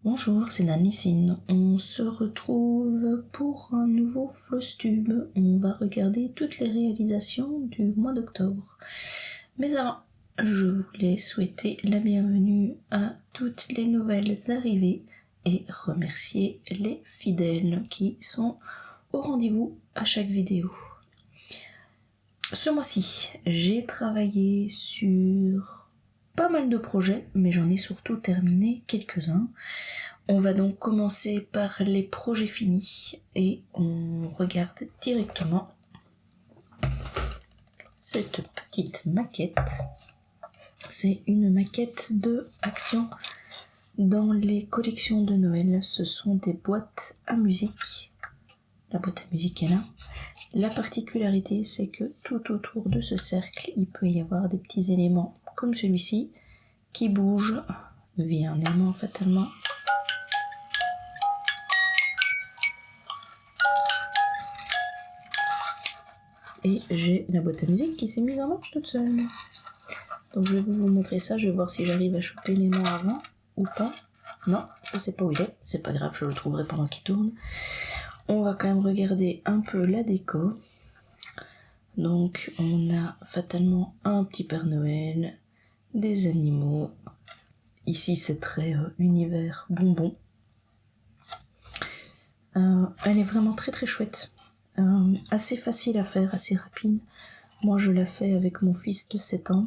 Bonjour, c'est Nanissine. On se retrouve pour un nouveau Flostube. On va regarder toutes les réalisations du mois d'octobre. Mais avant, je voulais souhaiter la bienvenue à toutes les nouvelles arrivées et remercier les fidèles qui sont au rendez-vous à chaque vidéo. Ce mois-ci, j'ai travaillé sur pas mal de projets, mais j'en ai surtout terminé quelques-uns. On va donc commencer par les projets finis et on regarde directement cette petite maquette. C'est une maquette de Action dans les collections de Noël. Ce sont des boîtes à musique. La boîte à musique est là. La particularité, c'est que tout autour de ce cercle, il peut y avoir des petits éléments comme celui-ci qui bougent via un aimant fatalement. Et j'ai la boîte à musique qui s'est mise en marche toute seule. Donc je vais vous montrer ça, je vais voir si j'arrive à choper l'aimant avant ou pas. Non, je sais pas où il est, c'est pas grave, je le trouverai pendant qu'il tourne. On va quand même regarder un peu la déco. Donc on a fatalement un petit Père Noël, des animaux. Ici c'est très univers bonbon. Elle est vraiment très très chouette. Assez facile à faire, assez rapide. Moi je la fais avec mon fils de 7 ans.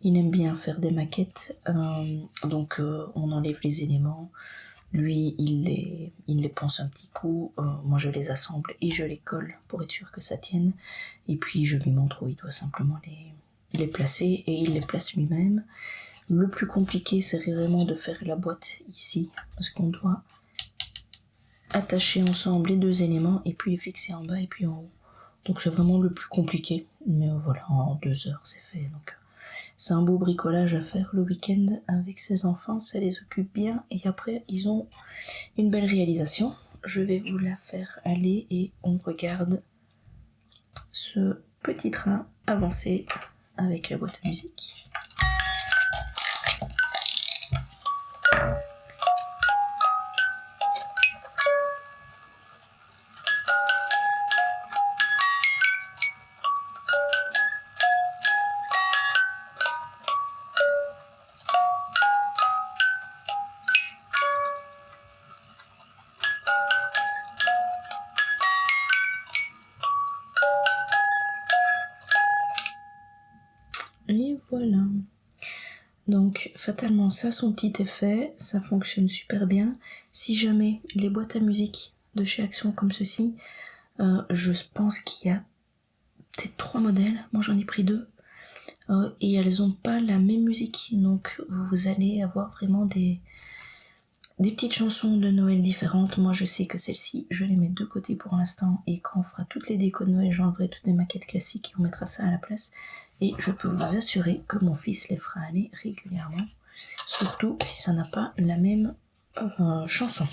Il aime bien faire des maquettes, donc on enlève les éléments. Lui, il les ponce un petit coup. Moi, je les assemble et je les colle pour être sûr que ça tienne. Et puis, je lui montre où il doit simplement les placer et il les place lui-même. Le plus compliqué, c'est vraiment de faire la boîte ici, parce qu'on doit attacher ensemble les deux éléments et puis les fixer en bas et puis en haut. Donc, c'est vraiment le plus compliqué. Mais voilà, en 2 heures, c'est fait. Donc, c'est un beau bricolage à faire le week-end avec ses enfants, ça les occupe bien et après ils ont une belle réalisation. Je vais vous la faire aller et on regarde ce petit train avancer avec la boîte à musique. Et voilà. Donc fatalement ça a son petit effet, ça fonctionne super bien. Si jamais les boîtes à musique de chez Action comme ceci, je pense qu'il y a peut-être 3 modèles, moi j'en ai pris 2. Et elles ont pas la même musique, donc vous allez avoir vraiment des petites chansons de Noël différentes. Moi je sais que celle-ci, je les mets de côté pour l'instant, et quand on fera toutes les décos de Noël, j'enlèverai toutes les maquettes classiques et on mettra ça à la place. Et je peux vous assurer que mon fils les fera aller régulièrement, surtout si ça n'a pas la même chanson.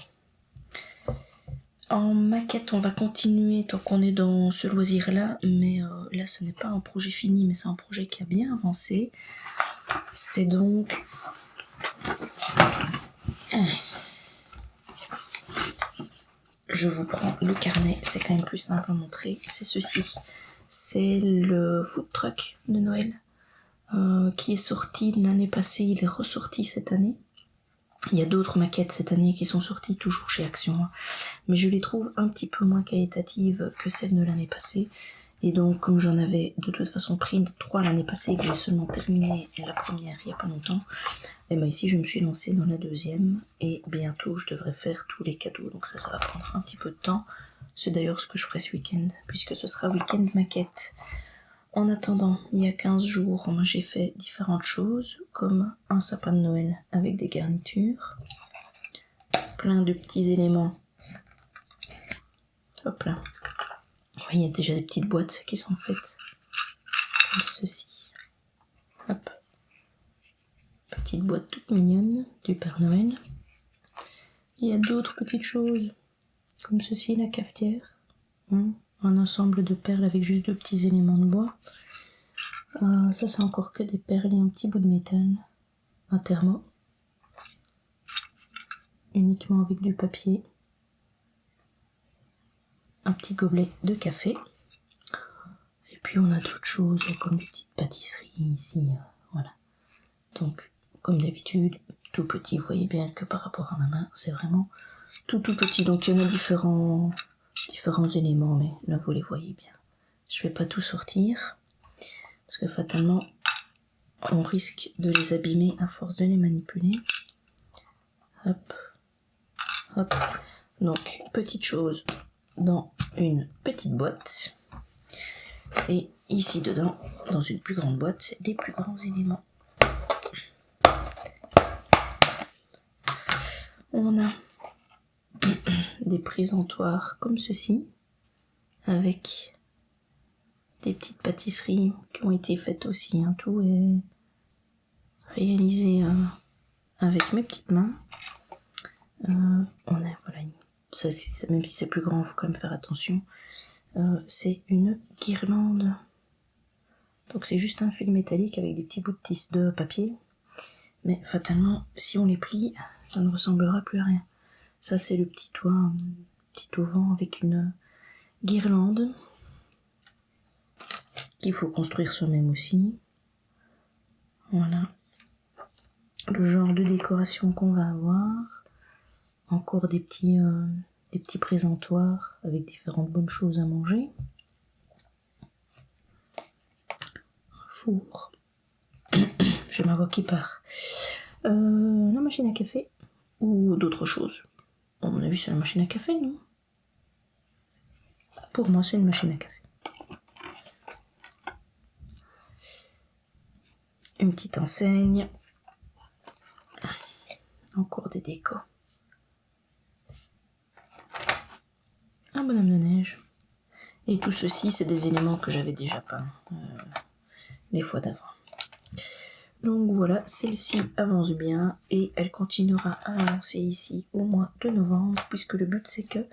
En maquette, on va continuer tant qu'on est dans ce loisir-là, mais là ce n'est pas un projet fini, mais c'est un projet qui a bien avancé. C'est donc... Je vous prends le carnet, c'est quand même plus simple à montrer. C'est ceci. C'est le food truck de Noël qui est sorti l'année passée, il est ressorti cette année. Il y a d'autres maquettes cette année qui sont sorties toujours chez Action, mais je les trouve un petit peu moins qualitatives que celles de l'année passée. Et donc, comme j'en avais de toute façon pris 3 l'année passée, que j'ai seulement terminé la première il n'y a pas longtemps, et bien ici je me suis lancée dans la deuxième, et bientôt je devrais faire tous les cadeaux, donc ça va prendre un petit peu de temps. C'est d'ailleurs ce que je ferai ce week-end, puisque ce sera week-end maquette. En attendant, il y a 15 jours, moi j'ai fait différentes choses, comme un sapin de Noël avec des garnitures, plein de petits éléments. Hop là. Oui, il y a déjà des petites boîtes qui sont faites, comme ceci. Hop. Petite boîte toute mignonne du Père Noël. Il y a d'autres petites choses, comme ceci, la cafetière. Un ensemble de perles avec juste 2 petits éléments de bois. Ça c'est encore que des perles et un petit bout de métal. Un thermo. uniquement avec du papier. Un petit gobelet de café. Et puis on a d'autres choses comme des petites pâtisseries ici, voilà. Donc comme d'habitude, tout petit, vous voyez bien que par rapport à ma main, c'est vraiment tout petit. Donc il y en a différents éléments, mais là vous les voyez bien. Je vais pas tout sortir, parce que fatalement, on risque de les abîmer à force de les manipuler. Hop, hop. Donc petite chose dans une petite boîte. Et ici dedans, dans une plus grande boîte, les plus grands éléments. On a des présentoirs comme ceci, avec des petites pâtisseries qui ont été faites aussi. Tout est réalisé avec mes petites mains. On a, voilà, ça, même si c'est plus grand, il faut quand même faire attention. C'est une guirlande. Donc c'est juste un fil métallique avec des petits bouts de papier. Mais fatalement, si on les plie, ça ne ressemblera plus à rien. Ça c'est le petit auvent avec une guirlande qu'il faut construire soi-même aussi. Voilà le genre de décoration qu'on va avoir. Encore des petits présentoirs avec différentes bonnes choses à manger. Un four. J'ai ma voix qui part. La machine à café ou d'autres choses. À mon avis, c'est la machine à café, non? Pour moi, c'est une machine à café. Une petite enseigne. Encore des décos. Un bonhomme de neige. Et tout ceci, c'est des éléments que j'avais déjà peints les fois d'avant. Donc voilà, celle-ci avance bien et elle continuera à avancer ici au mois de novembre, puisque le but c'est qu'elle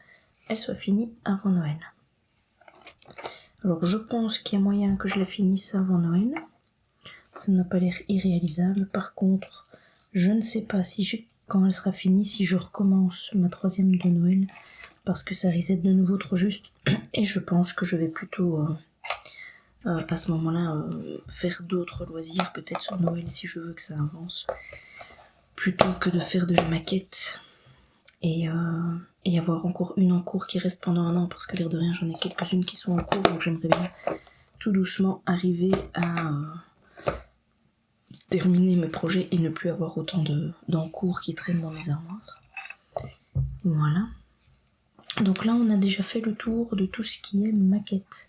soit finie avant Noël. Alors je pense qu'il y a moyen que je la finisse avant Noël. Ça n'a pas l'air irréalisable. Par contre, je ne sais pas quand elle sera finie, si je recommence ma 3e de Noël, parce que ça risque d'être de nouveau trop juste. Et je pense que je vais plutôt à ce moment-là faire d'autres loisirs, peut-être sur Noël si je veux que ça avance, plutôt que de faire de la maquette et avoir encore une en cours qui reste pendant un an, parce que l'air de rien j'en ai quelques-unes qui sont en cours, donc j'aimerais bien tout doucement arriver à terminer mes projets et ne plus avoir autant d'encours qui traînent dans mes armoires. Voilà. Donc là on a déjà fait le tour de tout ce qui est maquette.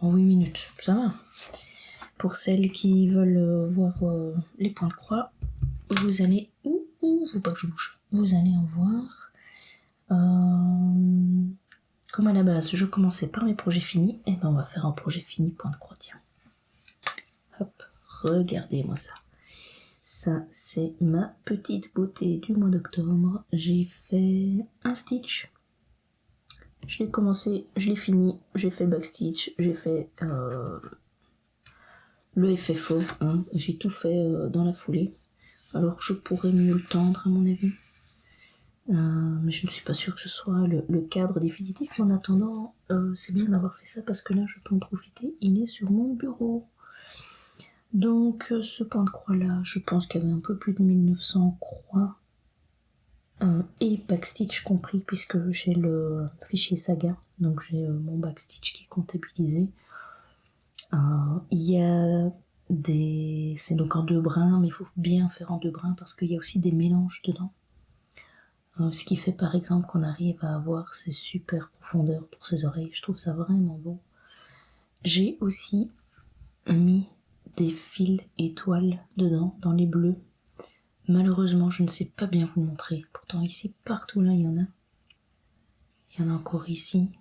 En 8 minutes, ça va. Pour celles qui veulent voir les points de croix, vous allez... faut pas que je bouge. Vous allez en voir. Comme à la base, je commençais par mes projets finis, et ben on va faire un projet fini point de croix, tiens. Hop, regardez-moi ça. Ça, c'est ma petite beauté du mois d'octobre. J'ai fait un stitch. Je l'ai commencé, je l'ai fini, j'ai fait backstitch, j'ai fait le FFO, j'ai tout fait dans la foulée. Alors je pourrais mieux le tendre à mon avis. Mais je ne suis pas sûre que ce soit le cadre définitif. Mais en attendant, c'est bien d'avoir fait ça parce que là je peux en profiter. Il est sur mon bureau. Donc ce point de croix là, je pense qu'il y avait un peu plus de 1900 croix. Et backstitch compris, puisque j'ai le fichier saga, donc j'ai mon backstitch qui est comptabilisé. Il y a c'est donc en 2 brins, mais il faut bien faire en 2 brins parce qu'il y a aussi des mélanges dedans. Ce qui fait par exemple qu'on arrive à avoir ces super profondeurs pour ses oreilles. Je trouve ça vraiment beau. J'ai aussi mis des fils étoiles dedans, dans les bleus. Malheureusement, je ne sais pas bien vous le montrer. Pourtant, ici, partout là, il y en a. Il y en a encore ici.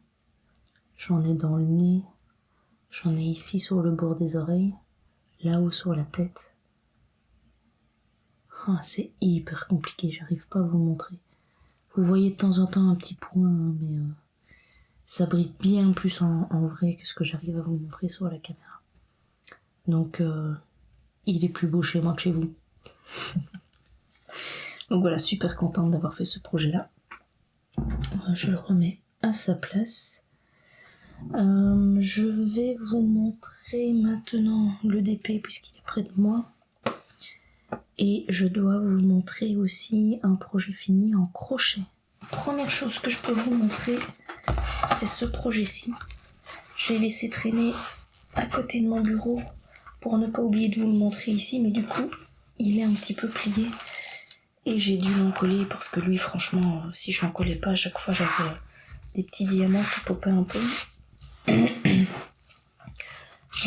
J'en ai dans le nez. J'en ai ici sur le bord des oreilles. Là-haut sur la tête. C'est hyper compliqué, j'arrive pas à vous le montrer. Vous voyez de temps en temps un petit point, mais ça brille bien plus en vrai que ce que j'arrive à vous montrer sur la caméra. Donc, il est plus beau chez moi que chez vous. Donc voilà, super contente d'avoir fait ce projet-là. Je le remets à sa place. Je vais vous montrer maintenant le DP puisqu'il est près de moi. Et je dois vous montrer aussi un projet fini en crochet. Première chose que je peux vous montrer, c'est ce projet-ci. Je l'ai laissé traîner à côté de mon bureau pour ne pas oublier de vous le montrer ici, mais du coup, il est un petit peu plié. Et j'ai dû l'encoller parce que lui, franchement, si je l'encollais pas, à chaque fois, j'avais des petits diamants qui popaient un peu. Je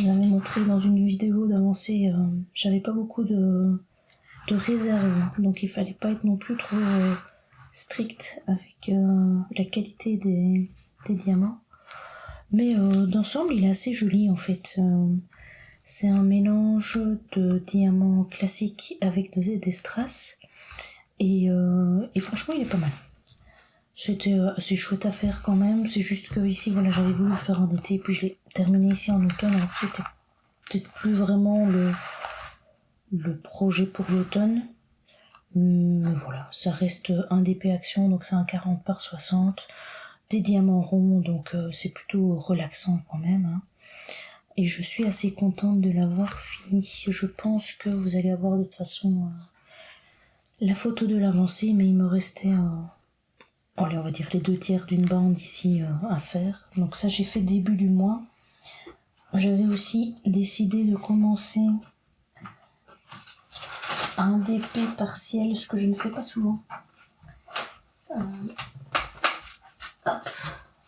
vous avais montré dans une vidéo d'avancée, j'avais pas beaucoup de réserve, donc il fallait pas être non plus trop strict avec la qualité des diamants. Mais d'ensemble, il est assez joli en fait. C'est un mélange de diamants classiques avec des strass. Et franchement, il est pas mal. C'était assez chouette à faire quand même. C'est juste que ici, voilà, j'avais voulu le faire en été, puis je l'ai terminé ici en automne. Alors que c'était peut-être plus vraiment le projet pour l'automne. Mais voilà, ça reste un DP Action, donc c'est un 40 par 60. Des diamants ronds, donc c'est plutôt relaxant quand même. Hein. Et je suis assez contente de l'avoir fini. Je pense que vous allez avoir de toute façon la photo de l'avancée, mais il me restait, allez, on va dire les 2/3 d'une bande ici à faire. Donc ça, j'ai fait début du mois. J'avais aussi décidé de commencer un DP partiel, ce que je ne fais pas souvent. Hop.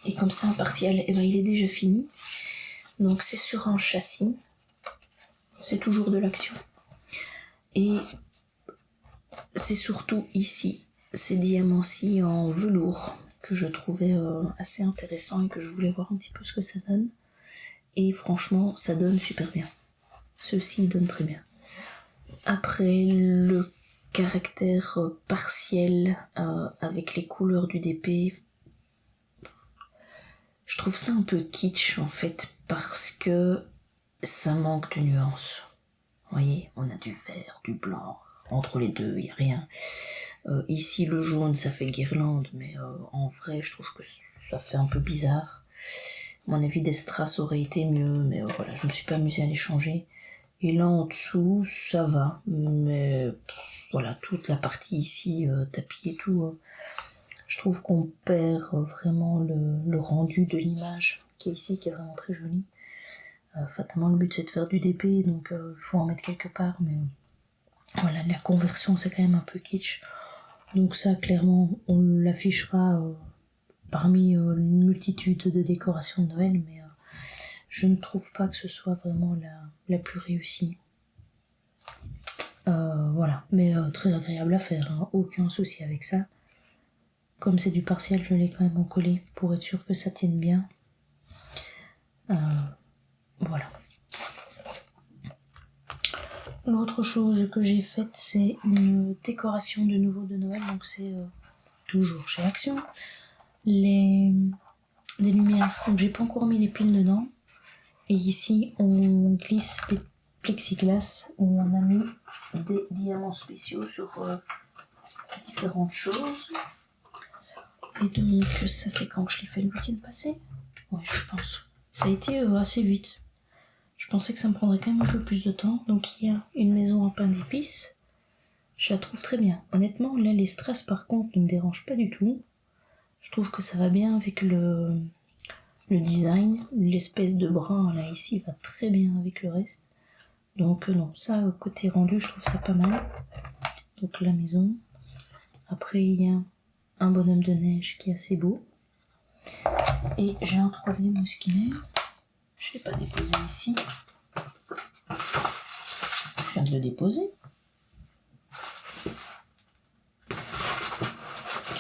Et comme ça, un partiel, eh ben, il est déjà fini. Donc c'est sur un châssis. C'est toujours de l'action. Et c'est surtout ici, ces diamants-ci en velours que je trouvais assez intéressant et que je voulais voir un petit peu ce que ça donne. Et franchement, ça donne super bien. Ceci donne très bien. Après, le caractère partiel avec les couleurs du DP, je trouve ça un peu kitsch en fait, parce que ça manque de nuances. Vous voyez, on a du vert, du blanc, entre les deux, il n'y a rien. Ici, le jaune, ça fait guirlande, mais en vrai, je trouve que ça fait un peu bizarre. À mon avis, des strass aurait été mieux, mais voilà, je me suis pas amusée à les changer. Et là, en dessous, ça va, mais voilà, toute la partie ici, tapis et tout, je trouve qu'on perd vraiment le rendu de l'image qui est ici, qui est vraiment très jolie. Fatalement, le but c'est de faire du DP, donc il faut en mettre quelque part, mais voilà, la conversion c'est quand même un peu kitsch. Donc ça, clairement, on l'affichera parmi une multitude de décorations de Noël, mais je ne trouve pas que ce soit vraiment la plus réussie. Voilà, mais très agréable à faire, hein, aucun souci avec ça. Comme c'est du partiel, je l'ai quand même encollé pour être sûr que ça tienne bien. Voilà. L'autre chose que j'ai faite, c'est une décoration de nouveau de Noël, donc c'est toujours chez Action. Des lumières, donc j'ai pas encore mis les piles dedans. Et ici, on glisse des plexiglas où on a mis des diamants spéciaux sur différentes choses. Et donc ça, c'est quand je l'ai fait le week-end passé. Ouais, je pense. Ça a été assez vite. Je pensais que ça me prendrait quand même un peu plus de temps. Donc il y a une maison en pain d'épices. Je la trouve très bien. Honnêtement, là, les strass par contre ne me dérangent pas du tout. Je trouve que ça va bien avec le design. L'espèce de brun là ici va très bien avec le reste. Donc non, ça côté rendu, je trouve ça pas mal. Donc la maison. Après il y a un bonhomme de neige qui est assez beau. Et j'ai un troisième mousquinaire. Je l'ai pas déposé ici. Je viens de le déposer.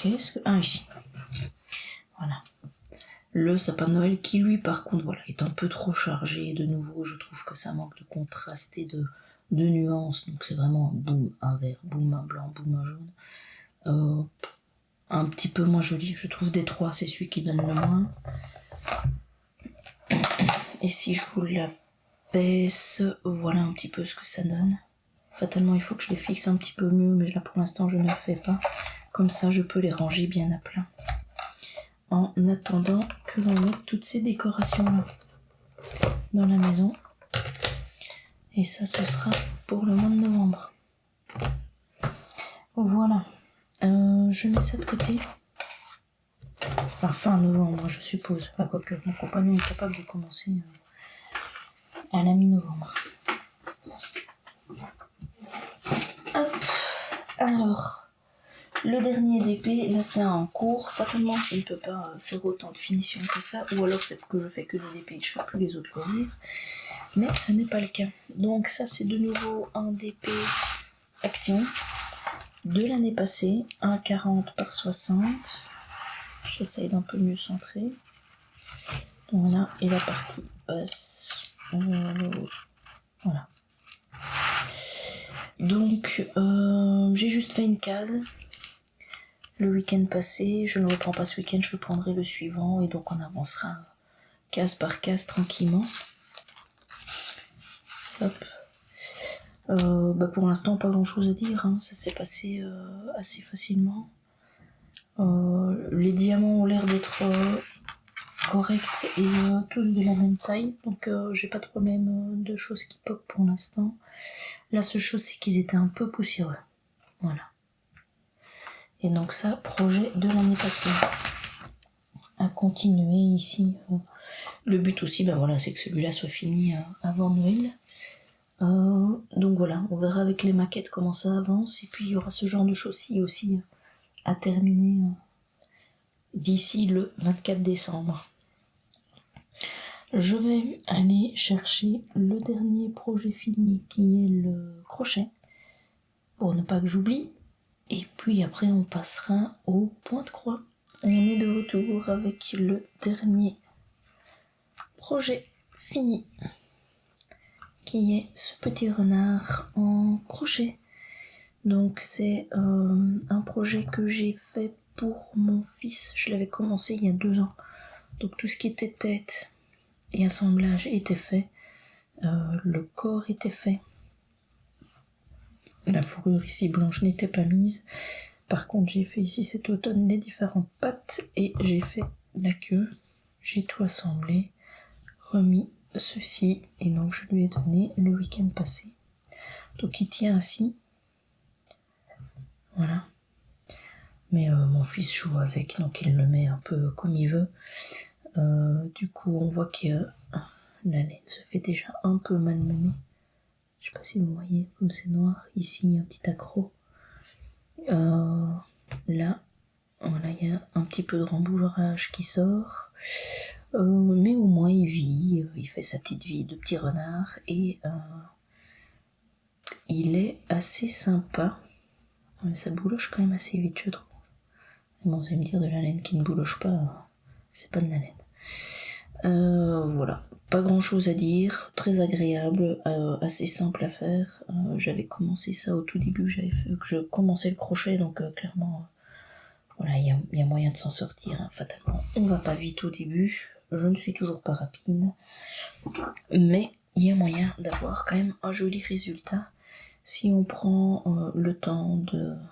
Qu'est-ce que... Ah, ici. Voilà. Le sapin de Noël qui, lui, par contre, voilà, est un peu trop chargé. De nouveau, je trouve que ça manque de contraste et de nuances. Donc c'est vraiment boum, un vert, boum, un blanc, boum, un jaune. Un petit peu moins joli. Je trouve des trois, c'est celui qui donne le moins. Et si je vous l'abaisse, voilà un petit peu ce que ça donne. Fatalement, il faut que je les fixe un petit peu mieux, mais là pour l'instant je ne le fais pas. Comme ça, je peux les ranger bien à plat. En attendant que l'on mette toutes ces décorations-là dans la maison. Et ça, ce sera pour le mois de novembre. Voilà. Je mets ça de côté. Enfin, fin novembre, je suppose. Enfin, quoique, mon compagnon est capable de commencer à la mi-novembre. Hop. Alors, le dernier DP, là c'est en cours. Fatalement, je ne peux pas faire autant de finition que ça. Ou alors c'est que je fais que des DP et que je fais plus les autres loisirs. Mais ce n'est pas le cas. Donc ça, c'est de nouveau un DP action de l'année passée. Un 40 par 60. J'essaye d'un peu mieux centrer. Voilà, et la partie basse. Voilà. Donc, j'ai juste fait une case. Le week-end passé, je ne le reprends pas ce week-end, je le prendrai le suivant. Et donc, on avancera case par case tranquillement. Hop. Pour l'instant, pas grand-chose à dire. Hein. Ça s'est passé assez facilement. Les diamants ont l'air d'être corrects et tous de la même taille. Donc, j'ai pas de problème de choses qui pop pour l'instant. La seule chose, c'est qu'ils étaient un peu poussiéreux. Voilà. Et donc ça, projet de l'année passée. À continuer ici. Le but aussi, voilà, c'est que celui-là soit fini avant Noël. Donc voilà, on verra avec les maquettes comment ça avance. Et puis il y aura ce genre de choses-ci aussi à terminer d'ici le 24 décembre. Je vais aller chercher le dernier projet fini qui est le crochet. Pour ne pas que j'oublie. Et puis après on passera au point de croix. On est de retour avec le dernier projet fini, qui est ce petit renard en crochet. Donc c'est un projet que j'ai fait pour mon fils. Je l'avais commencé il y a 2 ans. Donc tout ce qui était tête et assemblage était fait. Le corps était fait. La fourrure ici blanche n'était pas mise. Par contre, j'ai fait ici cet automne les différentes pattes et j'ai fait la queue. J'ai tout assemblé, remis ceci et donc je lui ai donné le week-end passé. Donc il tient ainsi. Voilà. Mais mon fils joue avec, donc il le met un peu comme il veut. Du coup, on voit que la laine se fait déjà un peu malmener. Je sais pas si vous voyez, comme c'est noir. Ici, il y a un petit accroc. Là, voilà, il y a un petit peu de rembourrage qui sort. Mais au moins, il vit. Il fait sa petite vie de petit renard. Et il est assez sympa. Mais ça bouloche quand même assez vite, je trouve. Bon, vous allez me dire de la laine qui ne bouloche pas, c'est pas de la laine. Voilà, pas grand chose à dire, très agréable, assez simple à faire. J'avais commencé ça au tout début, que je commençais le crochet, donc clairement, voilà, il y a moyen de s'en sortir, hein, fatalement. On va pas vite au début, je ne suis toujours pas rapide, mais il y a moyen d'avoir quand même un joli résultat si on prend le temps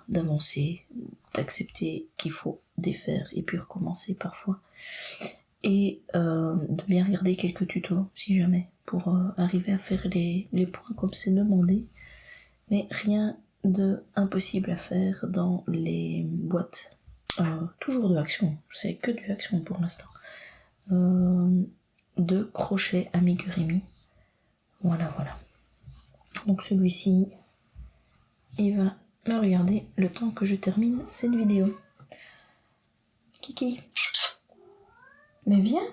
d'avancer, d'accepter qu'il faut défaire et puis recommencer parfois. Et de bien regarder quelques tutos, si jamais, pour arriver à faire les points comme c'est demandé. Mais rien de impossible à faire dans les boîtes. Toujours de action, c'est que de action pour l'instant. De crochet amigurumi. Voilà. Donc celui-ci, il va me regarder le temps que je termine cette vidéo. Kiki, mais viens.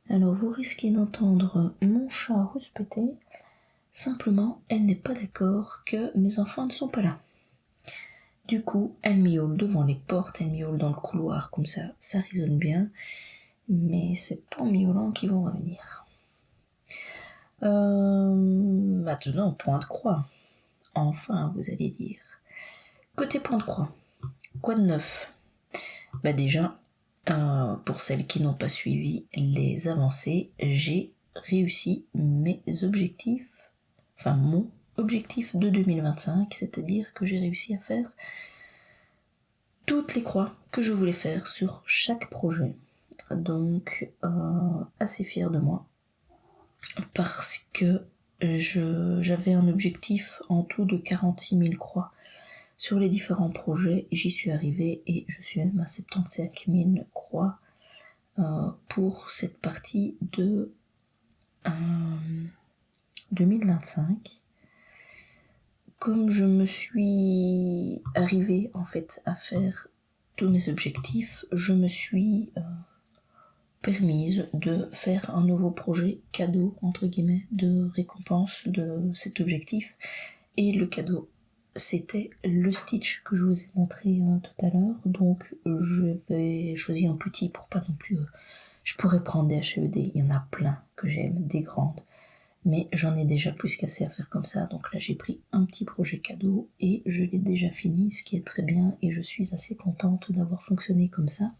Alors vous risquez d'entendre mon chat rouspéter. Simplement, elle n'est pas d'accord que mes enfants ne sont pas là. Du coup, elle miaule devant les portes, elle miaule dans le couloir, comme ça résonne bien. Mais c'est pas en miaulant qu'ils vont revenir. Maintenant, point de croix. Enfin, vous allez dire. Côté point de croix, quoi de neuf? Déjà, pour celles qui n'ont pas suivi les avancées, j'ai réussi mes objectifs enfin mon objectif de 2025, c'est-à-dire que j'ai réussi à faire toutes les croix que je voulais faire sur chaque projet. Donc assez fière de moi parce que j'avais un objectif en tout de 46 000 croix sur les différents projets. J'y suis arrivée et je suis à 75 000 croix pour cette partie de 2025. Comme je me suis arrivée en fait à faire tous mes objectifs, je me suis permise de faire un nouveau projet cadeau entre guillemets de récompense de cet objectif, et le cadeau c'était le Stitch que je vous ai montré tout à l'heure. Donc je vais choisir un petit pour pas non plus je pourrais prendre des HED, il y en a plein que j'aime, des grandes, mais j'en ai déjà plus qu'assez à faire comme ça. Donc là j'ai pris un petit projet cadeau et je l'ai déjà fini, ce qui est très bien, et je suis assez contente d'avoir fonctionné comme ça.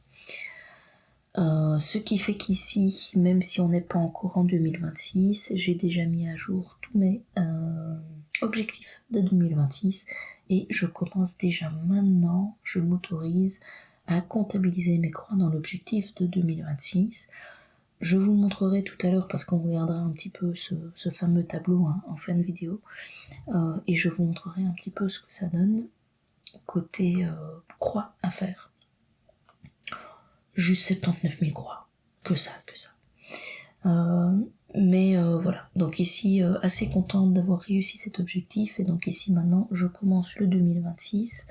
Ce qui fait qu'ici, même si on n'est pas encore en 2026, j'ai déjà mis à jour tous mes objectifs de 2026 et je commence déjà maintenant, je m'autorise à comptabiliser mes croix dans l'objectif de 2026. Je vous le montrerai tout à l'heure parce qu'on regardera un petit peu ce fameux tableau en fin de vidéo, et je vous montrerai un petit peu ce que ça donne côté croix à faire. Juste 79 000 croix, que ça. Mais voilà, donc ici assez contente d'avoir réussi cet objectif, et donc ici maintenant je commence le 2026,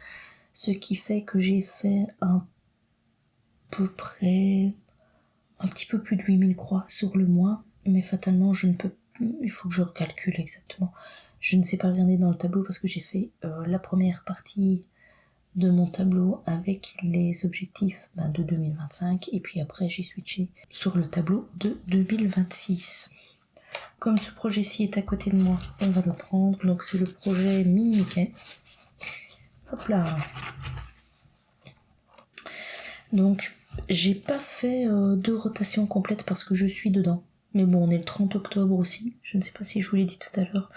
ce qui fait que j'ai fait à peu près un petit peu plus de 8000 croix sur le mois, mais fatalement je ne peux, il faut que je recalcule exactement, je ne sais pas regarder dans le tableau parce que j'ai fait la première partie de mon tableau avec les objectifs de 2025, et puis après j'ai switché sur le tableau de 2026. Comme ce projet-ci est à côté de moi, on va le prendre. Donc c'est le projet Mickey. Hop là. Donc j'ai pas fait de rotation complète parce que je suis dedans. Mais bon, on est le 30 octobre aussi. Je ne sais pas si je vous l'ai dit tout à l'heure.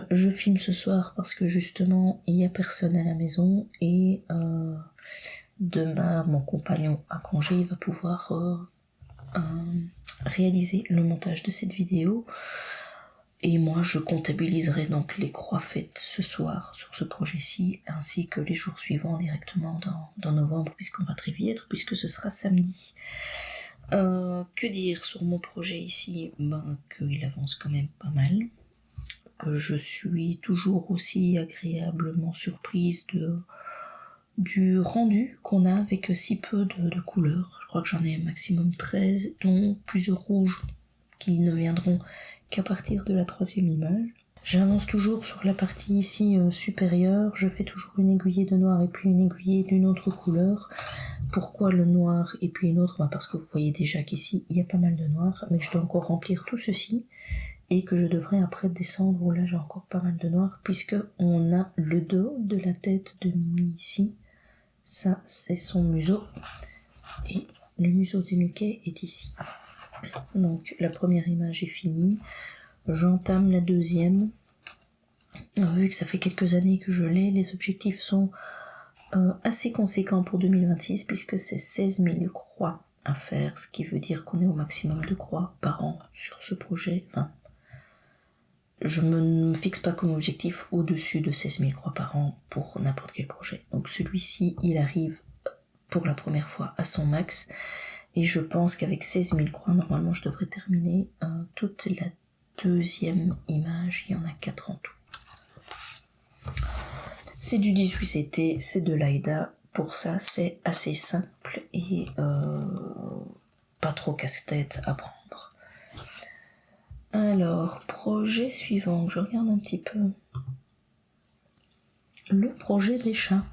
Je filme ce soir parce que justement il y a personne à la maison, et demain mon compagnon a congé, il va pouvoir réaliser le montage de cette vidéo, et moi je comptabiliserai donc les croix faites ce soir sur ce projet-ci ainsi que les jours suivants directement dans novembre, puisqu'on va très vite, puisque ce sera samedi. Que dire sur mon projet ici? Qu'il avance quand même pas mal, que je suis toujours aussi agréablement surprise du rendu qu'on a avec si peu de couleurs. Je crois que j'en ai un maximum 13, dont plusieurs rouges qui ne viendront qu'à partir de la 3e image. J'avance toujours sur la partie ici supérieure, je fais toujours une aiguillée de noir et puis une aiguillée d'une autre couleur. Pourquoi le noir et puis une autre? Parce que vous voyez déjà qu'ici il y a pas mal de noir, mais je dois encore remplir tout ceci, et que je devrais après descendre où là j'ai encore pas mal de noir, puisque on a le dos de la tête de Mimi ici. Ça c'est son museau, et le museau de Mickey est ici. Donc la première image est finie, j'entame la deuxième. Alors, vu que ça fait quelques années que je l'ai, les objectifs sont assez conséquents pour 2026, puisque c'est 16 000 croix à faire, ce qui veut dire qu'on est au maximum de croix par an sur ce projet. Enfin, je ne me fixe pas comme objectif au-dessus de 16 000 croix par an pour n'importe quel projet. Donc celui-ci, il arrive pour la première fois à son max, et je pense qu'avec 16 000 croix, normalement je devrais terminer toute la deuxième image. Il y en a 4 en tout. C'est du 18CT, c'est de l'AIDA, pour ça c'est assez simple et pas trop casse-tête à prendre. Alors, projet suivant, je regarde un petit peu. Le projet des chats.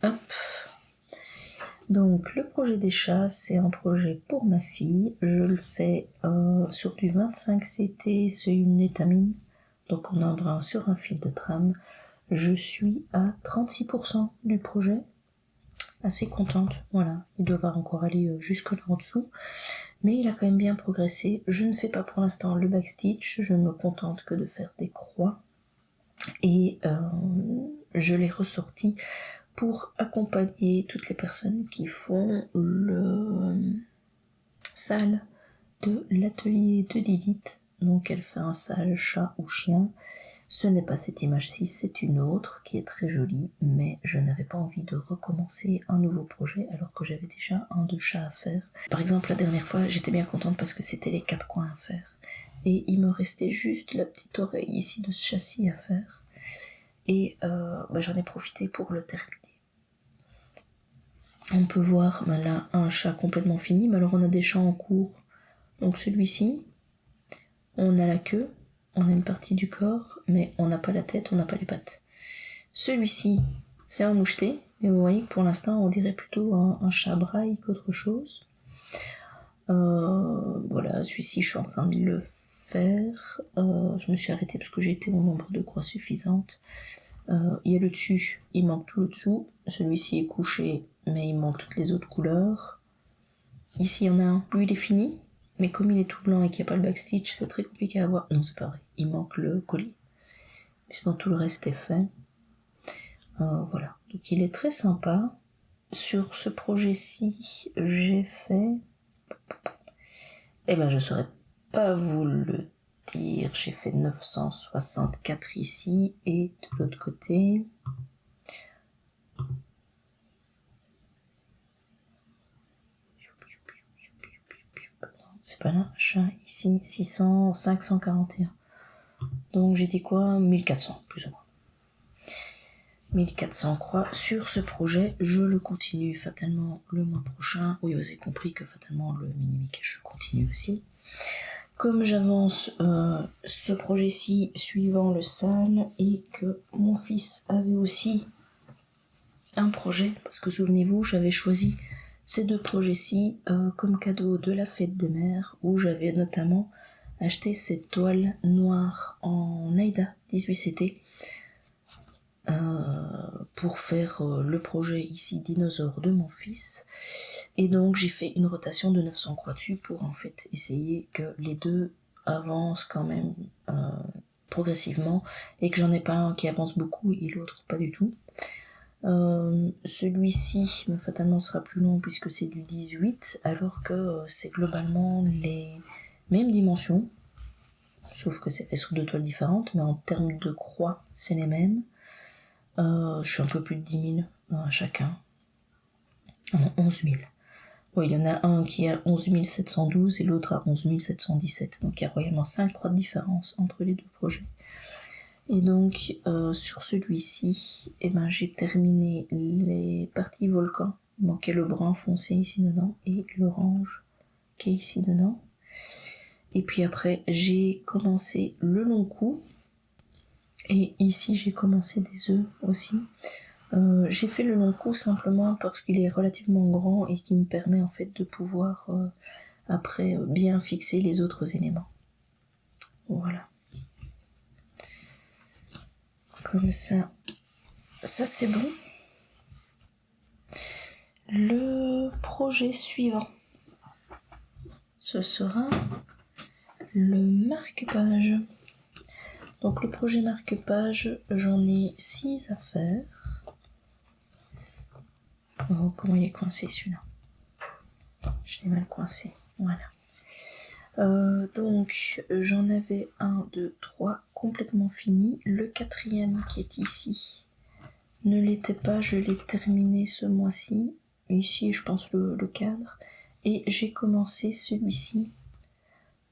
Hop. Donc le projet des chats, c'est un projet pour ma fille. Je le fais sur du 25CT, c'est une étamine. Donc on embrun sur un fil de trame. Je suis à 36% du projet. assez contente, voilà. Il doit encore aller jusque là en dessous, mais il a quand même bien progressé. Je ne fais pas pour l'instant le backstitch, je ne me contente que de faire des croix, et je l'ai ressorti pour accompagner toutes les personnes qui font le salle de l'atelier de Lilith. Donc elle fait un sale chat ou chien. Ce n'est pas cette image-ci, c'est une autre qui est très jolie, mais je n'avais pas envie de recommencer un nouveau projet alors que j'avais déjà un de chat à faire. Par exemple, la dernière fois, j'étais bien contente parce que c'était les 4 coins à faire. Et il me restait juste la petite oreille ici de ce châssis à faire. Et j'en ai profité pour le terminer. On peut voir là un chat complètement fini, mais alors on a des chats en cours. Donc celui-ci, on a la queue, on a une partie du corps, mais on n'a pas la tête, on n'a pas les pattes. Celui-ci, c'est un moucheté, mais vous voyez que pour l'instant on dirait plutôt un chat braille qu'autre chose. Voilà, celui-ci je suis en train de le faire. Je me suis arrêtée parce que j'ai été au nombre de croix suffisantes. Il y a le dessus, il manque tout le dessous. Celui-ci est couché, mais il manque toutes les autres couleurs. Ici il y en a un, lui il est fini, mais comme il est tout blanc et qu'il n'y a pas le backstitch, c'est très compliqué à voir. Non, c'est pas vrai, il manque le collier. Mais sinon tout le reste est fait. Voilà, donc il est très sympa. Sur ce projet-ci, j'ai fait... je saurais pas vous le dire. J'ai fait 964 ici, et de l'autre côté... C'est pas là, chat, ici, 600, 541. Donc j'ai dit quoi, 1400, plus ou moins. 1400 croix sur ce projet, je le continue fatalement le mois prochain. Oui, vous avez compris que fatalement le mini-mickey, je continue aussi. Comme j'avance ce projet-ci suivant le SAL, et que mon fils avait aussi un projet, parce que souvenez-vous, j'avais choisi ces 2 projets-ci comme cadeau de la fête des mères, où j'avais notamment acheté cette toile noire en Aida 18CT pour faire le projet ici dinosaure de mon fils. Et donc j'ai fait une rotation de 900 croix dessus pour en fait essayer que les deux avancent quand même progressivement, et que j'en ai pas un qui avance beaucoup et l'autre pas du tout. Celui-ci fatalement sera plus long puisque c'est du 18, alors que c'est globalement les mêmes dimensions, sauf que c'est fait sur 2 toiles différentes, mais en termes de croix c'est les mêmes. Je suis un peu plus de 10 000 chacun. Non, 11 000. Oui, il y en a un qui est à 11 712 et l'autre à 11 717. Donc il y a royalement 5 croix de différence entre les 2 projets. Et donc sur celui-ci, j'ai terminé les parties volcan. Il manquait le brun foncé ici dedans et l'orange qui est ici dedans. Et puis après, j'ai commencé le long cou. Et ici, j'ai commencé des œufs aussi. J'ai fait le long cou simplement parce qu'il est relativement grand et qui me permet en fait de pouvoir après bien fixer les autres éléments. Voilà. Comme ça, ça c'est bon. Le projet suivant, ce sera le marque-page. Donc le projet marque-page, j'en ai 6 à faire. Oh, comment il est coincé celui-là? Je l'ai mal coincé, voilà. Donc j'en avais 1, 2, 3 complètement fini. Le 4e qui est ici ne l'était pas, je l'ai terminé ce mois-ci. Ici je pense le cadre. Et j'ai commencé celui-ci.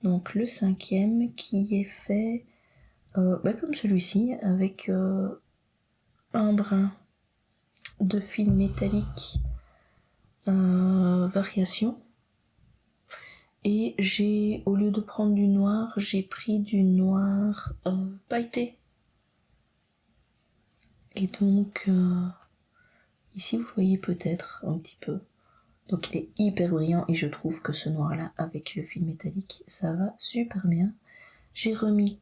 Donc le 5e qui est fait comme celui-ci, avec un brin de fil métallique variation. Et j'ai, au lieu de prendre du noir, j'ai pris du noir pailleté. Et donc, ici vous voyez peut-être un petit peu. Donc il est hyper brillant et je trouve que ce noir-là, avec le fil métallique, ça va super bien. J'ai remis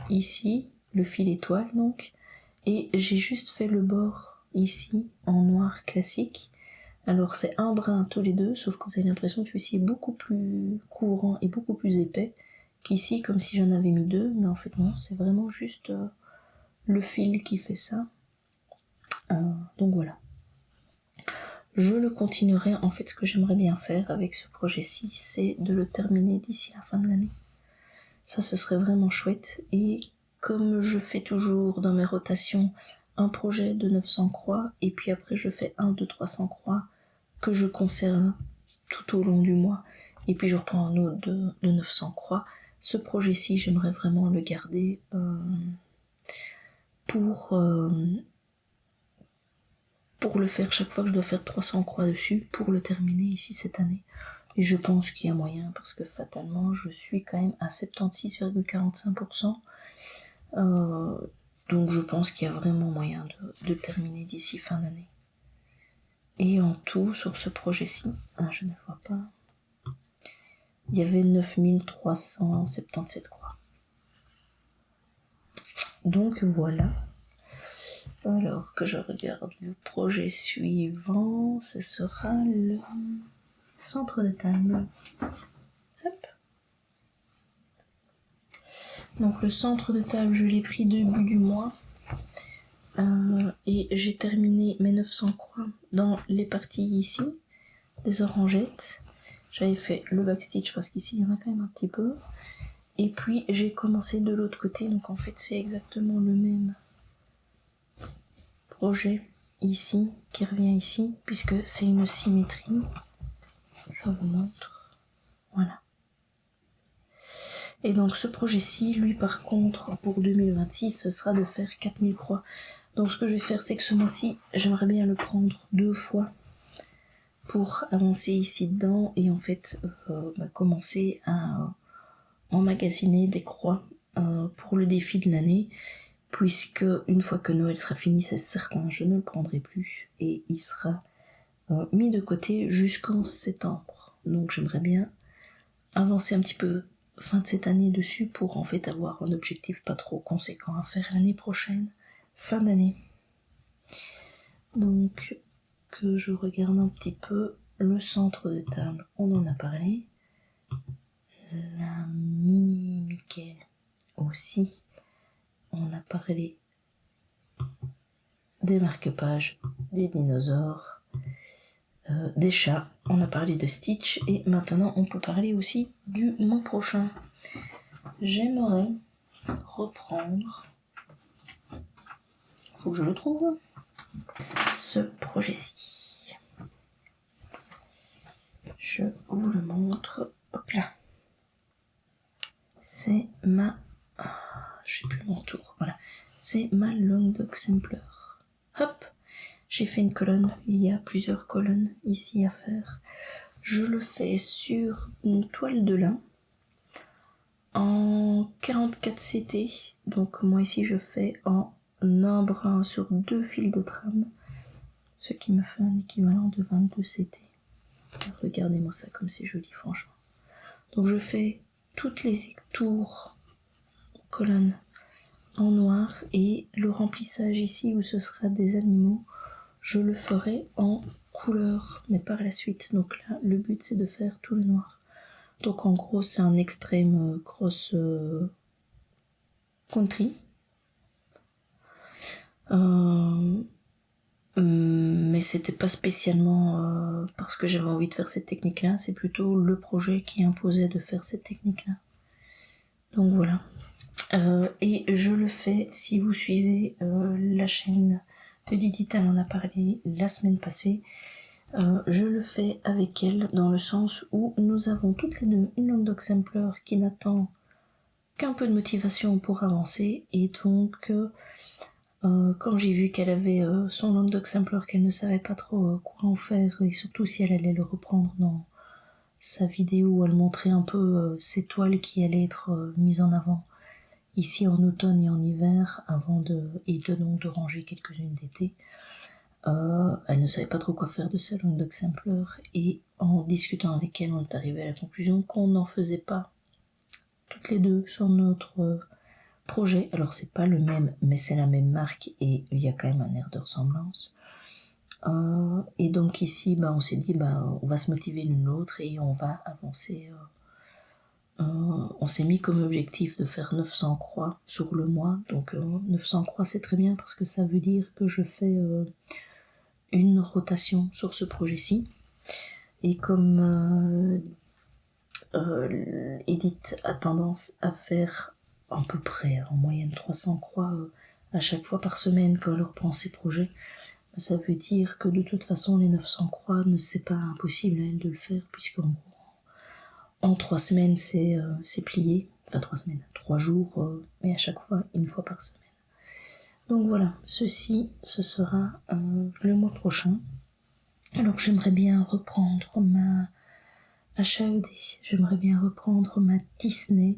ici le fil étoile donc, et j'ai juste fait le bord ici en noir classique. Alors c'est un brin tous les deux, sauf que vous avez l'impression que celui-ci est beaucoup plus couvrant et beaucoup plus épais qu'ici, comme si j'en avais mis deux, mais en fait non, c'est vraiment juste le fil qui fait ça. Donc voilà. Je le continuerai, en fait ce que j'aimerais bien faire avec ce projet-ci, c'est de le terminer d'ici la fin de l'année. Ça ce serait vraiment chouette, et comme je fais toujours dans mes rotations un projet de 900 croix, et puis après je fais un de 300 croix que je conserve tout au long du mois, et puis je reprends un autre de 900 croix. Ce projet-ci, j'aimerais vraiment le garder pour le faire chaque fois que je dois faire 300 croix dessus, pour le terminer ici cette année. Et je pense qu'il y a moyen, parce que fatalement, je suis quand même à 76,45%. Donc je pense qu'il y a vraiment moyen de terminer d'ici fin d'année. Et en tout, sur ce projet-ci, je ne vois pas, il y avait 9377 croix. Donc voilà. Alors que je regarde le projet suivant, ce sera le centre de table. Hop. Donc le centre de table, je l'ai pris début du mois. Et j'ai terminé mes 900 croix dans les parties ici, des orangettes. J'avais fait le backstitch parce qu'ici il y en a quand même un petit peu. Et puis j'ai commencé de l'autre côté, donc en fait c'est exactement le même projet ici, qui revient ici, puisque c'est une symétrie. Je vous montre. Voilà. Et donc ce projet-ci, lui par contre, pour 2026, ce sera de faire 4000 croix. Donc ce que je vais faire, c'est que ce mois-ci, j'aimerais bien le prendre 2 fois pour avancer ici dedans et en fait commencer à emmagasiner des croix pour le défi de l'année, puisque une fois que Noël sera fini, c'est certain, je ne le prendrai plus et il sera mis de côté jusqu'en septembre. Donc j'aimerais bien avancer un petit peu fin de cette année dessus pour en fait avoir un objectif pas trop conséquent à faire l'année prochaine, fin d'année. Donc que je regarde un petit peu le centre de table, on en a parlé. La mini Mickey aussi, on a parlé des marque-pages, des dinosaures, des chats, on a parlé de Stitch et maintenant on peut parler aussi du mois prochain. J'aimerais reprendre, faut que je le trouve, ce projet-ci. Je vous le montre, hop là. C'est ma... je sais plus mon tour, voilà. C'est ma Long Dog Sampler. Hop, j'ai fait une colonne, il y a plusieurs colonnes ici à faire. Je le fais sur une toile de lin en 44 CT. Donc moi ici je fais en un brin sur 2 fils de trame, ce qui me fait un équivalent de 22 CT. Regardez-moi ça comme c'est joli franchement. Donc je fais toutes les tours colonnes en noir et le remplissage ici où ce sera des animaux, je le ferai en couleur mais par la suite. Donc là le but c'est de faire tout le noir. Donc en gros c'est un extrême cross country. Mais c'était pas spécialement parce que j'avais envie de faire cette technique là, c'est plutôt le projet qui imposait de faire cette technique là. Donc voilà. Et je le fais, si vous suivez la chaîne de Digital, on a parlé la semaine passée, je le fais avec elle dans le sens où nous avons toutes les deux une Long Dog Sampler qui n'attend qu'un peu de motivation pour avancer, et donc quand j'ai vu qu'elle avait son Long Dog Sampler, qu'elle ne savait pas trop quoi en faire, et surtout si elle allait le reprendre dans sa vidéo où elle montrait un peu ses toiles qui allaient être mises en avant ici en automne et en hiver, de ranger quelques-unes d'été. Elle ne savait pas trop quoi faire de sa Long Dog Sampler, et en discutant avec elle, on est arrivé à la conclusion qu'on n'en faisait pas toutes les deux sur notre projet. Alors c'est pas le même, mais c'est la même marque et il y a quand même un air de ressemblance. Et donc ici, on s'est dit, on va se motiver l'une l'autre et on va avancer. On s'est mis comme objectif de faire 900 croix sur le mois. Donc 900 croix, c'est très bien parce que ça veut dire que je fais une rotation sur ce projet-ci. Et comme Edith a tendance à faire à peu près en moyenne 300 croix à chaque fois par semaine quand elle reprend ses projets, ça veut dire que de toute façon les 900 croix, c'est pas impossible à elle de le faire, puisque en 3 semaines c'est plié, enfin 3 semaines, 3 jours, mais à chaque fois une fois par semaine. Donc voilà, ce sera le mois prochain. Alors j'aimerais bien reprendre ma HAED, j'aimerais bien reprendre ma Disney,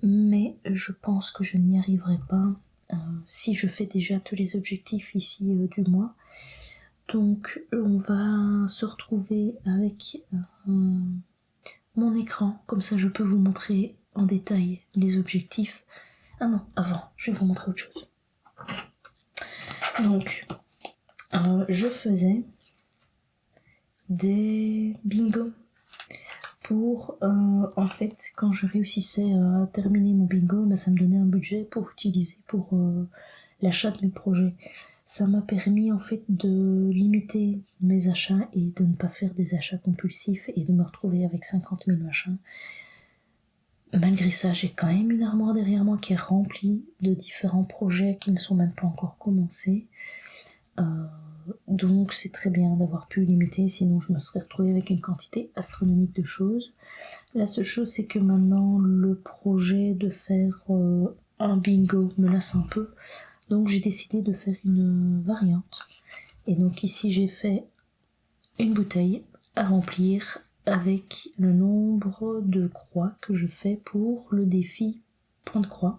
mais je pense que je n'y arriverai pas si je fais déjà tous les objectifs ici du mois. Donc on va se retrouver avec mon écran, comme ça je peux vous montrer en détail les objectifs. Ah non, avant, je vais vous montrer autre chose. Donc, je faisais des bingos pour, en fait, quand je réussissais à terminer mon bingo, ça me donnait un budget pour utiliser pour l'achat de mes projets. Ça m'a permis en fait de limiter mes achats et de ne pas faire des achats compulsifs et de me retrouver avec 50 000 machins. Malgré ça, j'ai quand même une armoire derrière moi qui est remplie de différents projets qui ne sont même pas encore commencés. Donc c'est très bien d'avoir pu limiter, sinon je me serais retrouvée avec une quantité astronomique de choses. La seule chose, c'est que maintenant le projet de faire un bingo me lasse un peu. Donc j'ai décidé de faire une variante. Et donc ici j'ai fait une bouteille à remplir avec le nombre de croix que je fais pour le défi point de croix.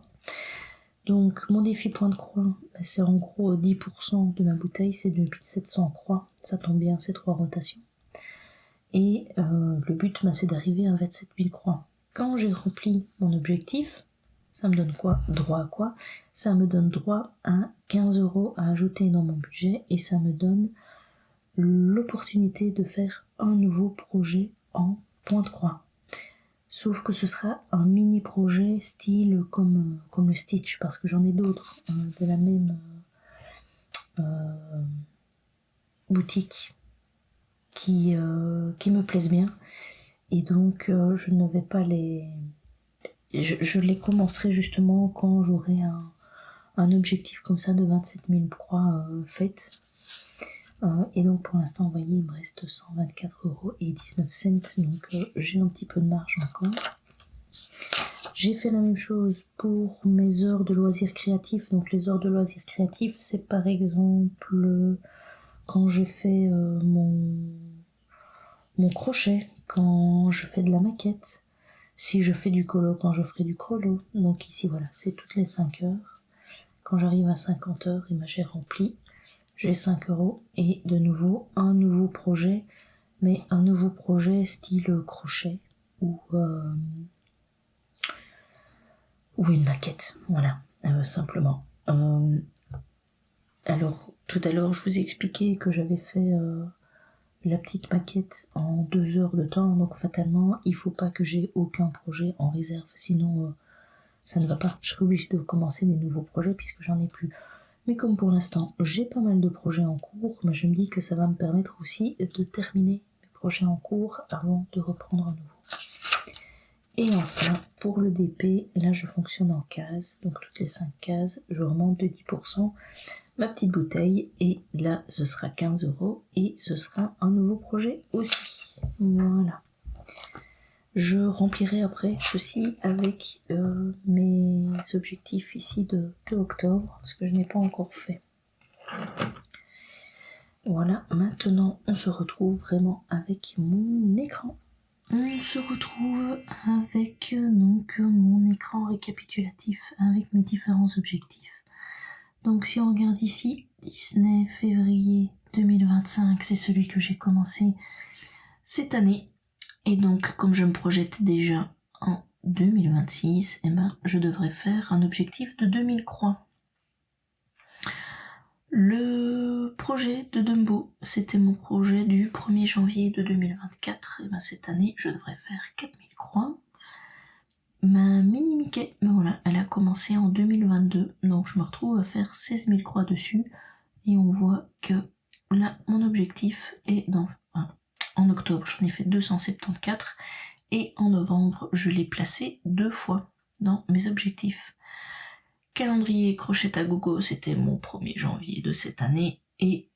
Donc mon défi point de croix, c'est en gros 10% de ma bouteille, c'est 2700 croix. Ça tombe bien, c'est 3 rotations. Et le but, c'est d'arriver à 27 000 croix. Quand j'ai rempli mon objectif, ça me donne quoi? Droit à quoi? Ça me donne droit à 15 € à ajouter dans mon budget et ça me donne l'opportunité de faire un nouveau projet en point de croix. Sauf que ce sera un mini projet style comme le Stitch, parce que j'en ai d'autres de la même boutique qui me plaisent bien. Et donc je ne vais pas je les commencerai justement quand j'aurai un objectif comme ça de 27 000 croix faites. Et donc pour l'instant, vous voyez, il me reste 124,19 €, donc j'ai un petit peu de marge encore. J'ai fait la même chose pour mes heures de loisirs créatifs. Donc les heures de loisirs créatifs, c'est par exemple quand je fais mon crochet, quand je fais de la maquette, si je fais du colo, quand je ferai du crollo. Donc ici voilà, c'est toutes les 5 heures. Quand j'arrive à 50 heures, j'ai rempli. J'ai 5 € et de nouveau un nouveau projet, mais un nouveau projet style crochet ou une maquette, voilà, simplement. Alors tout à l'heure je vous ai expliqué que j'avais fait la petite maquette en 2 heures de temps, donc fatalement il faut pas que j'ai aucun projet en réserve, sinon ça ne va pas, je serai obligée de commencer des nouveaux projets puisque j'en ai plus. Mais comme pour l'instant j'ai pas mal de projets en cours, mais je me dis que ça va me permettre aussi de terminer mes projets en cours avant de reprendre un nouveau. Et enfin, pour le DP, là je fonctionne en cases, donc toutes les 5 cases, je remonte de 10% ma petite bouteille, et là ce sera 15 € et ce sera un nouveau projet aussi. Voilà. Je remplirai après ceci avec mes objectifs ici de octobre, parce que je n'ai pas encore fait. Voilà, maintenant on se retrouve vraiment avec mon écran. On se retrouve avec donc mon écran récapitulatif avec mes différents objectifs. Donc si on regarde ici, Disney février 2025, c'est celui que j'ai commencé cette année. Et donc comme je me projette déjà en 2026, je devrais faire un objectif de 2000 croix. Le projet de Dumbo, c'était mon projet du 1er janvier de 2024, et ben cette année je devrais faire 4000 croix. Ma mini Mickey, ben voilà, elle a commencé en 2022, donc je me retrouve à faire 16 000 croix dessus, et on voit que là mon objectif est en octobre j'en ai fait 274, et en novembre je l'ai placé 2 fois dans mes objectifs. Calendrier crochet à gogo, c'était mon 1er janvier de cette année, et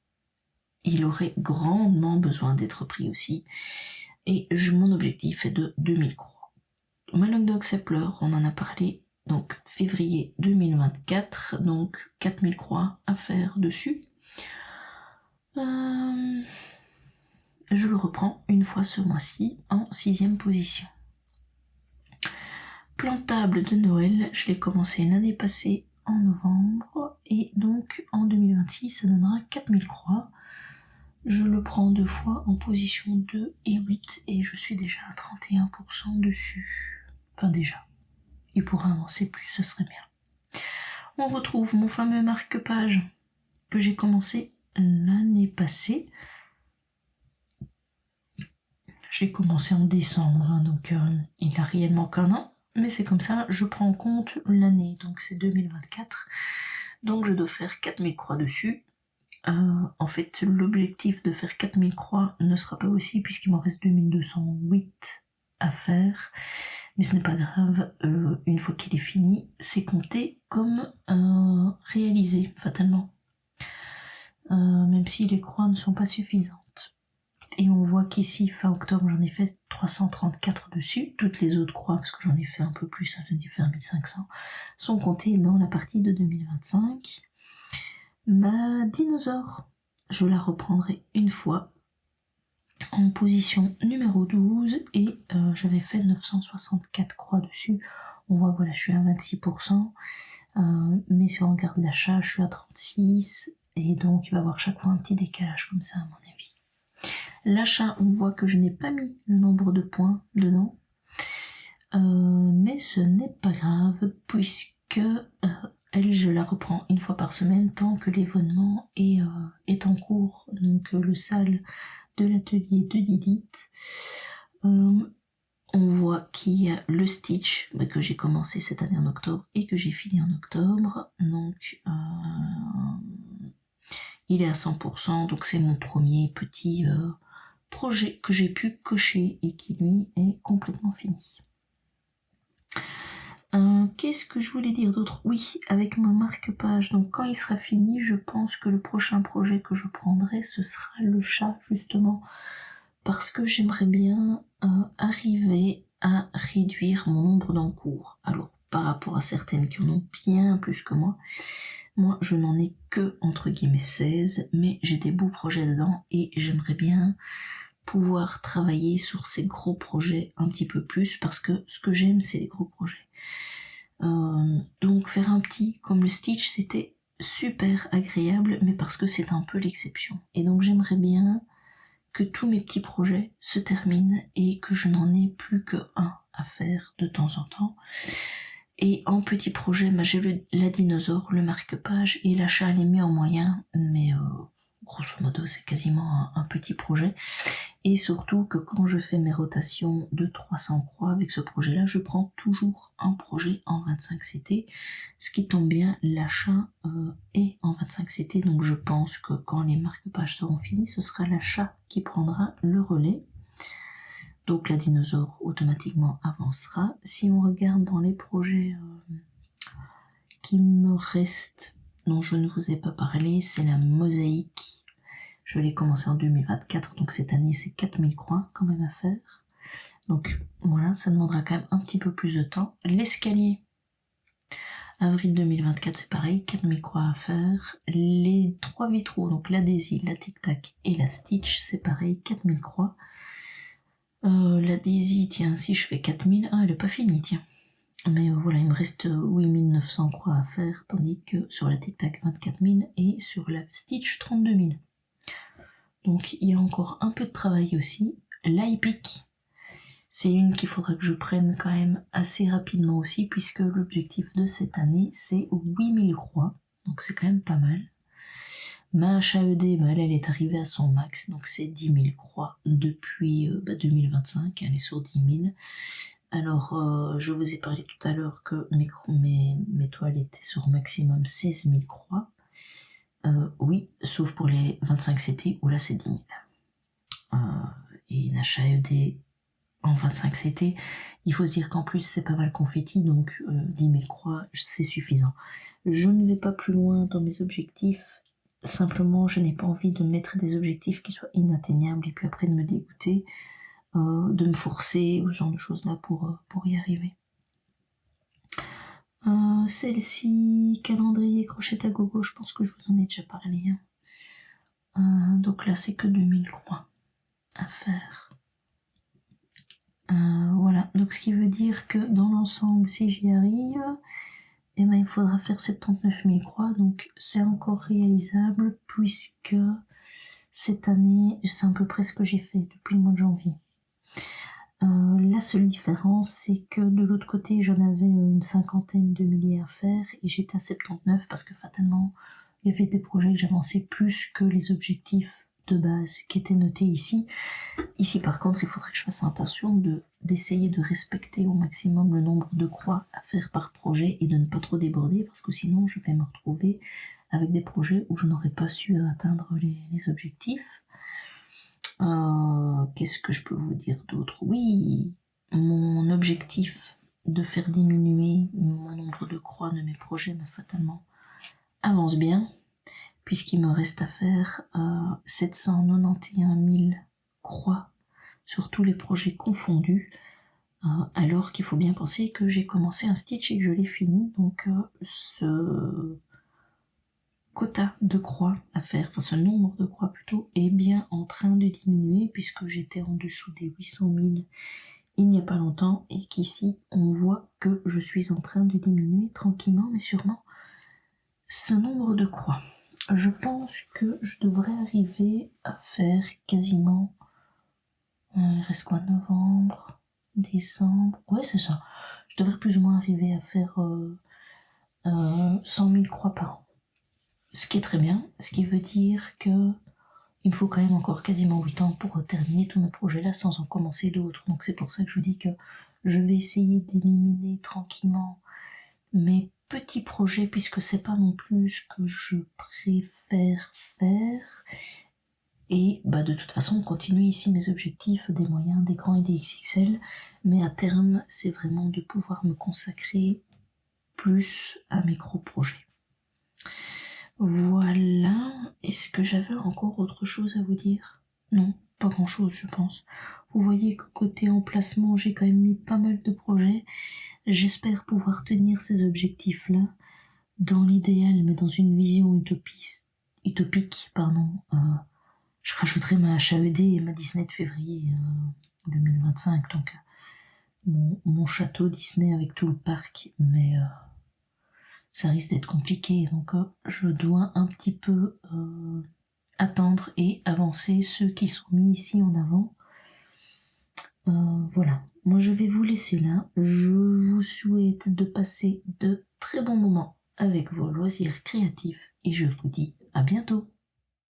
il aurait grandement besoin d'être pris aussi. Et mon objectif est de 2000 croix. Malloc Dog ça pleure, on en a parlé, donc février 2024, donc 4000 croix à faire dessus. Je le reprends une fois ce mois-ci en 6e position. Plantable de Noël, je l'ai commencé l'année passée en novembre, et donc en 2026 ça donnera 4000 croix. Je le prends 2 fois en position 2 et 8, et je suis déjà à 31% dessus. Enfin déjà. Il pourrait avancer plus, ce serait bien. On retrouve mon fameux marque-page que j'ai commencé l'année passée. J'ai commencé en décembre, hein, donc il a réellement qu'un an. Mais c'est comme ça, je prends en compte l'année, donc c'est 2024. Donc je dois faire 4000 croix dessus. En fait, l'objectif de faire 4000 croix ne sera pas possible puisqu'il m'en reste 2208 à faire. Mais ce n'est pas grave, une fois qu'il est fini, c'est compté comme réalisé, fatalement. Même si les croix ne sont pas suffisantes. Et on voit qu'ici, fin octobre, j'en ai fait 334 dessus. Toutes les autres croix, parce que j'en ai fait un peu plus, j'en ai fait 1500, sont comptées dans la partie de 2025. Ma dinosaure, je la reprendrai une fois en position numéro 12, et j'avais fait 964 croix dessus. On voit que voilà, je suis à 26%, mais si on regarde l'achat, je suis à 36, et donc il va y avoir chaque fois un petit décalage comme ça à mon avis. L'achat, on voit que je n'ai pas mis le nombre de points dedans, mais ce n'est pas grave puisque elle, je la reprends une fois par semaine tant que l'événement est en cours, donc le salle de l'atelier de Lilith. On voit qu'il y a le Stitch que j'ai commencé cette année en octobre et que j'ai fini en octobre, donc il est à 100%, donc c'est mon premier petit projet que j'ai pu cocher et qui lui est complètement fini. Qu'est-ce que je voulais dire d'autre? Oui, avec mon marque-page, donc quand il sera fini, je pense que le prochain projet que je prendrai, ce sera le chat, justement, parce que j'aimerais bien arriver à réduire mon nombre d'encours. Alors, par rapport à certaines qui en ont bien plus que moi je n'en ai que, entre guillemets, 16, mais j'ai des beaux projets dedans, et j'aimerais bien pouvoir travailler sur ces gros projets un petit peu plus, parce que ce que j'aime, c'est les gros projets. Donc faire un petit comme le Stitch, c'était super agréable, mais parce que c'est un peu l'exception. Et donc j'aimerais bien que tous mes petits projets se terminent et que je n'en ai plus que un à faire de temps en temps. Et en petit projet, j'ai la dinosaure, le marque-page et l'achat les mis en moyen, mais grosso modo c'est quasiment un petit projet. Et surtout que quand je fais mes rotations de 300 croix avec ce projet-là, je prends toujours un projet en 25 CT, ce qui tombe bien, l'achat est en 25 CT, donc je pense que quand les marque-pages seront finis, ce sera l'achat qui prendra le relais. Donc la dinosaure automatiquement avancera. Si on regarde dans les projets qui me restent, dont je ne vous ai pas parlé, c'est la mosaïque. Je l'ai commencé en 2024, donc cette année c'est 4000 croix quand même à faire. Donc voilà, ça demandera quand même un petit peu plus de temps. L'escalier, avril 2024, c'est pareil, 4000 croix à faire. Les 3 vitraux, donc la Daisy, la Tic Tac et la Stitch, c'est pareil, 4000 croix. La Daisy, tiens, si je fais 4000, elle est pas finie, tiens. Mais voilà, il me reste 8900 croix à faire, tandis que sur la Tic Tac 24 000 et sur la Stitch 32 000. Donc il y a encore un peu de travail aussi. L'Epic, c'est une qu'il faudra que je prenne quand même assez rapidement aussi, puisque l'objectif de cette année c'est 8000 croix, donc c'est quand même pas mal. Ma HAED, elle est arrivée à son max, donc c'est 10 000 croix depuis 2025, elle est sur 10 000. Alors, je vous ai parlé tout à l'heure que mes toiles étaient sur maximum 16 000 croix. Oui, sauf pour les 25 CT, où là c'est 10 000. Et une HAED en 25 CT, il faut se dire qu'en plus c'est pas mal confetti, donc 10 000 croix, c'est suffisant. Je ne vais pas plus loin dans mes objectifs, simplement je n'ai pas envie de mettre des objectifs qui soient inatteignables et puis après de me dégoûter, de me forcer, ou ce genre de choses là pour y arriver. Celle-ci, calendrier crochet à gogo, je pense que je vous en ai déjà parlé. Donc là c'est que 2000 croix à faire. Voilà, donc ce qui veut dire que dans l'ensemble, si j'y arrive, il me faudra faire 79 000 croix, donc c'est encore réalisable puisque cette année, c'est à peu près ce que j'ai fait depuis le mois de janvier. La seule différence, c'est que de l'autre côté, j'en avais une cinquantaine de milliers à faire et j'étais à 79 parce que fatalement, il y avait des projets que j'avançais plus que les objectifs de base qui étaient notés ici. Ici, par contre, il faudrait que je fasse attention d'essayer de respecter au maximum le nombre de croix à faire par projet et de ne pas trop déborder parce que sinon, je vais me retrouver avec des projets où je n'aurais pas su atteindre les objectifs. Qu'est-ce que je peux vous dire d'autre? Oui, mon objectif de faire diminuer mon nombre de croix de mes projets, fatalement, avance bien, puisqu'il me reste à faire 791 000 croix sur tous les projets confondus, alors qu'il faut bien penser que j'ai commencé un stitch et que je l'ai fini, donc ce quota de croix à faire, enfin ce nombre de croix plutôt, est bien en train de diminuer puisque j'étais en dessous des 800 000 il n'y a pas longtemps et qu'ici on voit que je suis en train de diminuer tranquillement mais sûrement ce nombre de croix. Je pense que je devrais arriver à faire quasiment, il reste quoi, novembre, décembre, ouais c'est ça, je devrais plus ou moins arriver à faire 100 000 croix par an. Ce qui est très bien, ce qui veut dire que il me faut quand même encore quasiment 8 ans pour terminer tous mes projets-là sans en commencer d'autres. Donc c'est pour ça que je vous dis que je vais essayer d'éliminer tranquillement mes petits projets puisque c'est pas non plus ce que je préfère faire. Et de toute façon, continuer ici mes objectifs des moyens, des grands et des XXL. Mais à terme, c'est vraiment de pouvoir me consacrer plus à mes gros projets. Voilà, est-ce que j'avais encore autre chose à vous dire? Non, pas grand chose je pense. Vous voyez que côté emplacement, j'ai quand même mis pas mal de projets. J'espère pouvoir tenir ces objectifs-là dans l'idéal, mais dans une vision utopique. Je rajouterai ma HAED et ma Disney de février 2025, donc mon château Disney avec tout le parc, mais ça risque d'être compliqué, donc je dois un petit peu attendre et avancer ceux qui sont mis ici en avant. Voilà, moi je vais vous laisser là. Je vous souhaite de passer de très bons moments avec vos loisirs créatifs et je vous dis à bientôt.